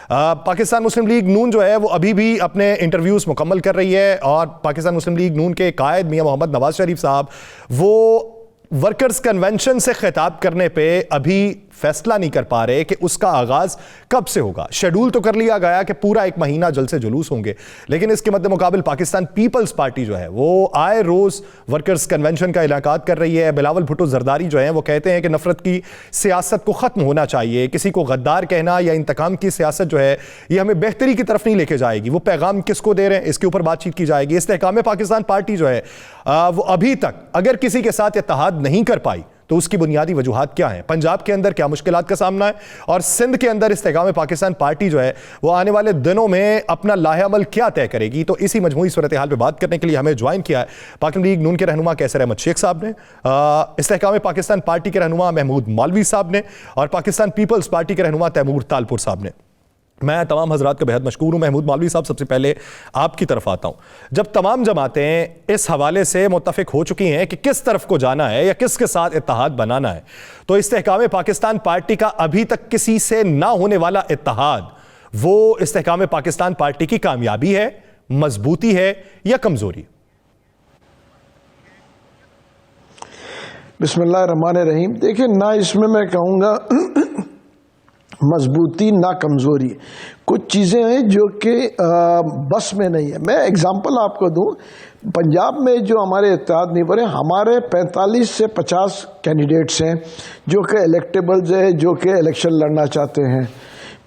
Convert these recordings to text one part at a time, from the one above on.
پاکستان مسلم league نون جو ہے وہ ابھی بھی اپنے انٹرویوز مکمل کر رہی ہے، اور پاکستان مسلم لیگ نون کے قائد میاں محمد نواز شریف صاحب وہ ورکرز کنونشن سے خطاب کرنے پہ ابھی فیصلہ نہیں کر پا رہے کہ اس کا آغاز کب سے ہوگا۔ شیڈول تو کر لیا گیا کہ پورا 1 مہینہ جلسے جلوس ہوں گے، لیکن اس کے مد مقابل پاکستان پیپلز پارٹی جو ہے وہ آئے روز ورکرز کنونشن کا انعقاد کر رہی ہے۔ بلاول بھٹو زرداری جو ہیں وہ کہتے ہیں کہ نفرت کی سیاست کو ختم ہونا چاہیے، کسی کو غدار کہنا یا انتقام کی سیاست جو ہے یہ ہمیں بہتری کی طرف نہیں لے کے جائے گی۔ وہ پیغام کس کو دے رہے ہیں اس کے اوپر بات چیت کی جائے گی۔ استحکام پاکستان پارٹی جو ہے وہ ابھی تک اگر کسی کے ساتھ اتحاد نہیں کر پائی تو اس کی بنیادی وجوہات کیا ہیں، پنجاب کے اندر کیا مشکلات کا سامنا ہے، اور سندھ کے اندر استحکام پاکستان پارٹی جو ہے وہ آنے والے دنوں میں اپنا لاہ عمل کیا طے کرے گی۔ تو اسی مجموعی صورتحال پہ بات کرنے کے لیے ہمیں جوائن کیا ہے پاکستان لیگ نون کے رہنما کیسر احمد شیخ صاحب نے، استحکام پاکستان پارٹی کے رہنما محمود مالوی صاحب نے، اور پاکستان پیپلز پارٹی کے رہنما تیمور تالپور صاحب نے۔ میں تمام حضرات کا بہت مشکور ہوں۔ محمود مالوی صاحب، سب سے پہلے آپ کی طرف آتا ہوں۔ جب تمام جماعتیں اس حوالے سے متفق ہو چکی ہیں کہ کس طرف کو جانا ہے یا کس کے ساتھ اتحاد بنانا ہے، تو استحکام پاکستان پارٹی کا ابھی تک کسی سے نہ ہونے والا اتحاد وہ استحکام پاکستان پارٹی کی کامیابی ہے، مضبوطی ہے یا کمزوری؟ بسم اللہ الرحمن الرحیم۔ دیکھیں، نہ اس میں کہوں گا مضبوطی نہ کمزوری، کچھ چیزیں ہیں جو کہ بس میں نہیں ہے۔ میں اگزامپل آپ کو دوں، پنجاب میں جو ہمارے اتحاد نہیں بنے، ہمارے 45 سے 50 کینڈیڈیٹس ہیں جو کہ الیکٹیبلز ہیں، جو کہ الیکشن لڑنا چاہتے ہیں۔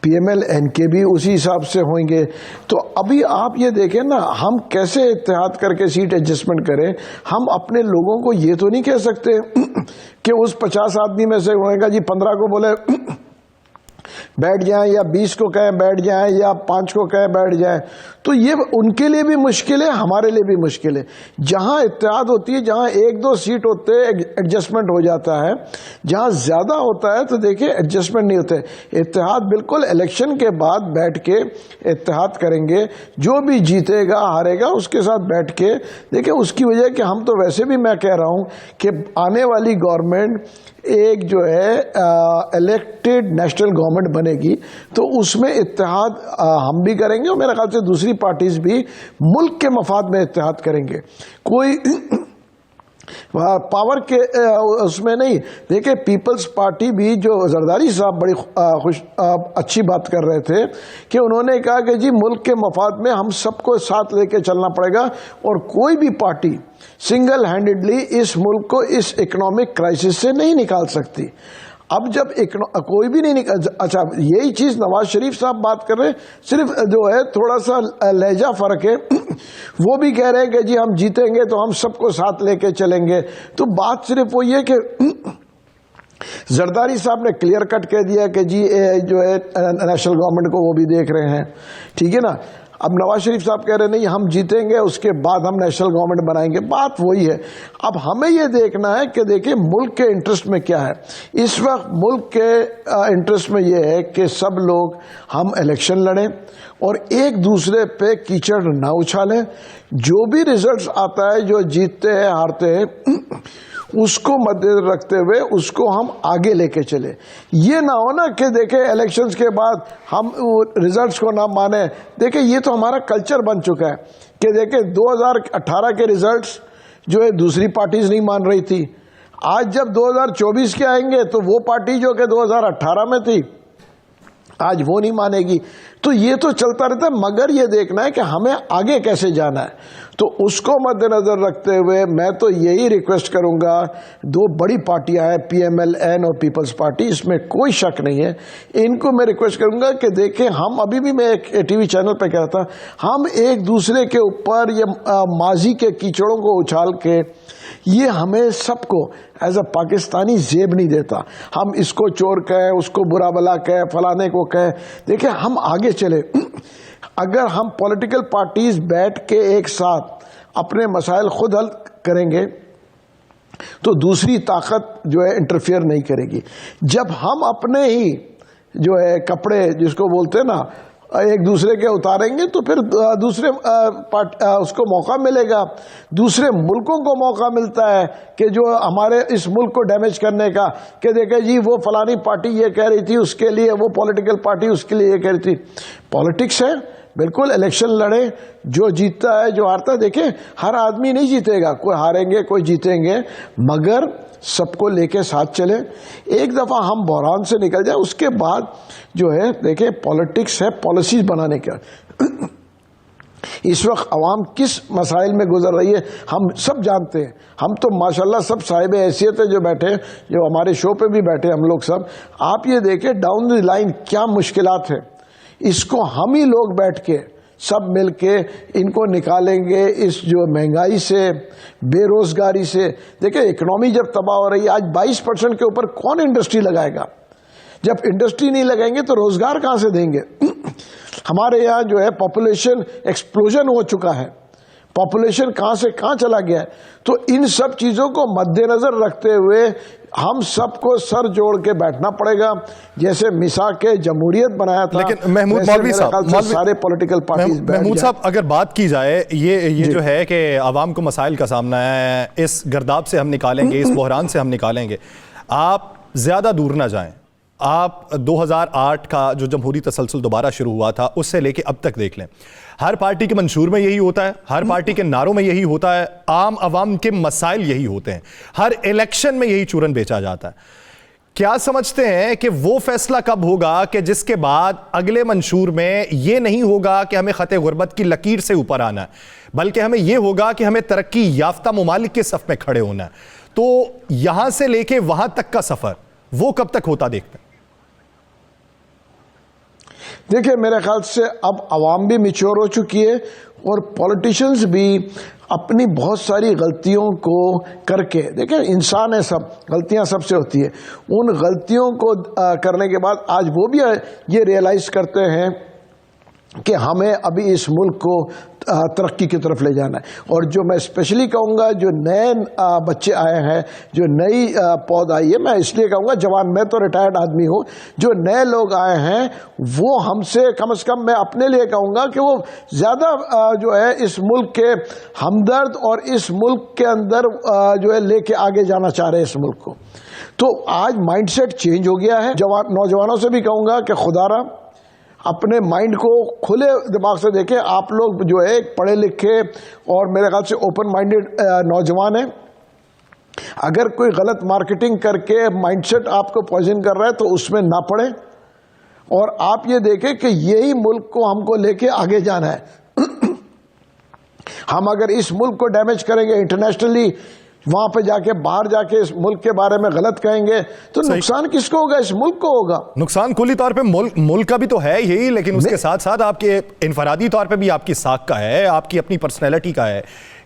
پی ایم ایل این کے بھی اسی حساب سے ہوئیں گے۔ تو ابھی آپ یہ دیکھیں نا، ہم کیسے اتحاد کر کے سیٹ ایڈجسٹمنٹ کریں۔ ہم اپنے لوگوں کو یہ تو نہیں کہہ سکتے کہ اس 50 آدمی میں سے ہوئے گا جی 15 کو بولے بیٹھ جائیں، یا 20 کو کہیں بیٹھ جائیں، یا 5 کو کہیں بیٹھ جائیں۔ تو یہ ان کے لیے بھی مشکل ہے، ہمارے لیے بھی مشکل ہے۔ جہاں اتحاد ہوتی ہے، جہاں 1-2 سیٹ ہوتے ہیں ایڈجسٹمنٹ ہو جاتا ہے، جہاں زیادہ ہوتا ہے تو دیکھیں ایڈجسٹمنٹ نہیں ہوتے۔ اتحاد بالکل الیکشن کے بعد بیٹھ کے اتحاد کریں گے، جو بھی جیتے گا ہارے گا اس کے ساتھ بیٹھ کے دیکھیں۔ اس کی وجہ کہ ہم تو ویسے بھی میں کہہ رہا ہوں کہ آنے والی گورنمنٹ ایک جو ہے الیکٹڈ نیشنل گورنمنٹ بنے گی، تو اس میں اتحاد ہم بھی کریں گے، اور میرے خیال سے دوسری پارٹیز بھی ملک کے مفاد میں اتحاد کریں گے۔ کوئی پاور کے اس میں نہیں۔ دیکھیں، پیپلز پارٹی بھی جو زرداری صاحب بڑی اچھی بات کر رہے تھے کہ انہوں نے کہا کہ جی ملک کے مفاد میں ہم سب کو ساتھ لے کے چلنا پڑے گا، اور کوئی بھی پارٹی سنگل ہینڈڈلی اس ملک کو اس اکنامک کرائسس سے نہیں نکال سکتی۔ اب جب کوئی بھی نہیں اچھا، یہی چیز نواز شریف صاحب بات کر رہے ہیں، صرف جو ہے تھوڑا سا لہجہ فرق ہے۔ وہ بھی کہہ رہے ہیں کہ جی ہم جیتیں گے تو ہم سب کو ساتھ لے کے چلیں گے۔ تو بات صرف وہ یہ کہ زرداری صاحب نے کلیئر کٹ کہہ دیا کہ جی جو ہے نیشنل گورنمنٹ کو وہ بھی دیکھ رہے ہیں، ٹھیک ہے نا۔ اب نواز شریف صاحب کہہ رہے نہیں ہم جیتیں گے، اس کے بعد ہم نیشنل گورنمنٹ بنائیں گے، بات وہی ہے۔ اب ہمیں یہ دیکھنا ہے کہ دیکھیں ملک کے انٹرسٹ میں کیا ہے۔ اس وقت ملک کے انٹرسٹ میں یہ ہے کہ سب لوگ ہم الیکشن لڑیں اور ایک دوسرے پہ کیچڑ نہ اچھالیں۔ جو بھی ریزلٹس آتا ہے، جو جیتتے ہیں ہارتے ہیں، اس کو مد نظر رکھتے ہوئے اس کو ہم آگے لے کے چلے۔ یہ نہ ہو نا کہ دیکھیں الیکشنز کے بعد ہم ریزلٹس کو نہ مانیں۔ دیکھیں یہ تو ہمارا کلچر بن چکا ہے کہ دیکھیں 2018 کے ریزلٹس جو ہے دوسری پارٹیز نہیں مان رہی تھی، آج جب 2024 کے آئیں گے تو وہ پارٹی جو کہ 2018 میں تھی آج وہ نہیں مانے گی۔ تو یہ تو چلتا رہتا ہے، مگر یہ دیکھنا ہے کہ ہمیں آگے کیسے جانا ہے۔ تو اس کو مد نظر رکھتے ہوئے میں تو یہی ریکویسٹ کروں گا، 2 بڑی پارٹیاں ہیں پی ایم ایل این اور پیپلز پارٹی، اس میں کوئی شک نہیں ہے، ان کو میں ریکویسٹ کروں گا کہ دیکھیں ہم ابھی بھی میں ایک ٹی وی چینل پہ کہہ رہا تھا، ہم ایک دوسرے کے اوپر یہ ماضی کے کیچڑوں کو اچھال کے یہ ہمیں سب کو ایز اے پاکستانی زیب نہیں دیتا۔ ہم اس کو چور کہیں، اس کو برا بلا کہیں، فلانے کو کہیں۔ دیکھیں ہم آگے چلے، اگر ہم پولیٹیکل پارٹیز بیٹھ کے ایک ساتھ اپنے مسائل خود حل کریں گے تو دوسری طاقت جو ہے انٹرفیئر نہیں کرے گی۔ جب ہم اپنے ہی جو ہے کپڑے جس کو بولتے ہیں نا ایک دوسرے کے اتاریں گے تو پھر دوسرے اس کو موقع ملے گا. دوسرے ملکوں کو موقع ملتا ہے کہ جو ہمارے اس ملک کو ڈیمیج کرنے کا, کہ دیکھیں جی وہ فلانی پارٹی یہ کہہ رہی تھی, اس کے لیے وہ پولیٹیکل پارٹی اس کے لیے یہ کہہ رہی تھی. پالیٹکس ہے, بالکل الیکشن لڑیں, جو جیتتا ہے جو ہارتا ہے. دیکھیں ہر آدمی نہیں جیتے گا, کوئی ہاریں گے کوئی جیتیں گے, مگر سب کو لے کے ساتھ چلیں. ایک دفعہ ہم بحران سے نکل جائیں, اس کے بعد جو ہے دیکھیں پالیٹکس ہے پالیسیز بنانے کا. اس وقت عوام کس مسائل میں گزر رہی ہے ہم سب جانتے ہیں. ہم تو ماشاءاللہ سب صاحب حیثیت ہے جو بیٹھے, جو ہمارے شو پہ بھی بیٹھے ہم لوگ سب. آپ یہ دیکھیں ڈاؤن دی لائن کیا مشکلات ہیں, اس کو ہم ہی لوگ بیٹھ کے سب مل کے ان کو نکالیں گے اس جو مہنگائی سے, بے روزگاری سے. دیکھیں اکنامی جب تباہ ہو رہی ہے, آج 22% کے اوپر کون انڈسٹری لگائے گا؟ جب انڈسٹری نہیں لگائیں گے تو روزگار کہاں سے دیں گے؟ ہمارے یہاں جو ہے پاپولیشن ایکسپلوژن ہو چکا ہے, پاپولیشن کہاں سے کہاں چلا گیا ہے. تو ان سب چیزوں کو مد نظر رکھتے ہوئے ہم سب کو سر جوڑ کے بیٹھنا پڑے گا. جیسے میثاق جمہوریت بنایا تھا, لیکن محمود مولوی صاحب, سارے پولیٹیکل پارٹیز محمود صاحب اگر بات کی جائے یہ جو ہے کہ عوام کو مسائل کا سامنا ہے, اس گرداب سے ہم نکالیں گے, اس بحران سے ہم نکالیں گے. آپ زیادہ دور نہ جائیں, آپ 2008 کا جو جمہوری تسلسل دوبارہ شروع ہوا تھا اس سے لے کے اب تک دیکھ لیں. ہر پارٹی کے منشور میں یہی ہوتا ہے, ہر پارٹی کے نعروں میں یہی ہوتا ہے, عام عوام کے مسائل یہی ہوتے ہیں, ہر الیکشن میں یہی چورن بیچا جاتا ہے. کیا سمجھتے ہیں کہ وہ فیصلہ کب ہوگا کہ جس کے بعد اگلے منشور میں یہ نہیں ہوگا کہ ہمیں خط غربت کی لکیر سے اوپر آنا ہے, بلکہ ہمیں یہ ہوگا کہ ہمیں ترقی یافتہ ممالک کے صف میں کھڑے ہونا ہے. تو یہاں سے لے کے وہاں تک کا سفر وہ کب تک ہوتا دیکھتے ہیں؟ دیکھیں میرے خیال سے اب عوام بھی میچور ہو چکی ہے, اور پولیٹیشنز بھی اپنی بہت ساری غلطیوں کو کر کے, دیکھیں انسان ہے, سب غلطیاں سب سے ہوتی ہے, ان غلطیوں کو کرنے کے بعد آج وہ بھی یہ ریئلائز کرتے ہیں کہ ہمیں ابھی اس ملک کو ترقی کی طرف لے جانا ہے. اور جو میں اسپیشلی کہوں گا, جو نئے بچے آئے ہیں, جو نئی پود آئی ہے, میں اس لیے کہوں گا جوان, میں تو ریٹائرڈ آدمی ہوں, جو نئے لوگ آئے ہیں وہ ہم سے کم از کم, میں اپنے لیے کہوں گا کہ وہ زیادہ جو ہے اس ملک کے ہمدرد اور اس ملک کے اندر جو ہے لے کے آگے جانا چاہ رہے ہیں اس ملک کو. تو آج مائنڈ سیٹ چینج ہو گیا ہے. نوجوانوں سے بھی کہوں گا کہ خدا را اپنے مائنڈ کو کھلے دماغ سے دیکھیں. آپ لوگ جو ہے پڑھے لکھے اور میرے خیال سے اوپن مائنڈڈ نوجوان ہیں. اگر کوئی غلط مارکیٹنگ کر کے مائنڈ سیٹ آپ کو پوائزن کر رہا ہے تو اس میں نہ پڑیں, اور آپ یہ دیکھیں کہ یہی ملک کو ہم کو لے کے آگے جانا ہے. ہم اگر اس ملک کو ڈیمیج کریں گے انٹرنیشنلی, وہاں پہ جا کے باہر جا کے اس ملک کے بارے میں غلط کہیں گے, تو نقصان کس کو ہوگا؟ اس ملک کو ہوگا. نقصان کلی طور پہ ملک کا بھی تو ہے یہی, لیکن اس کے ساتھ ساتھ آپ کے انفرادی طور پہ بھی آپ کی ساکھ کا ہے, آپ کی اپنی پرسنالٹی کا ہے,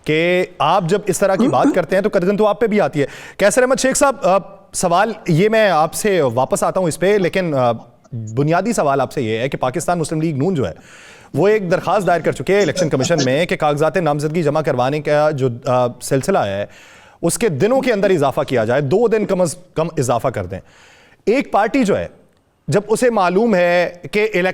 کہ آپ جب اس طرح کی بات کرتے ہیں تو قدرن تو آپ پہ بھی آتی ہے. کیسر احمد شیخ صاحب, سوال یہ میں آپ سے واپس آتا ہوں اس پہ, لیکن بنیادی سوال آپ سے یہ ہے کہ پاکستان مسلم لیگ نون جو ہے وہ ایک درخواست دائر کر چکے ہیں الیکشن کمیشن میں کہ کاغذات نامزدگی جمع کروانے کا جو سلسلہ ہے اس کے دنوں کے اندر اضافہ کیا جائے, 2 دن کم از کم اضافہ کر دیں. ایک پارٹی جو ہے جب اسے معلوم ہے کہ الیکشن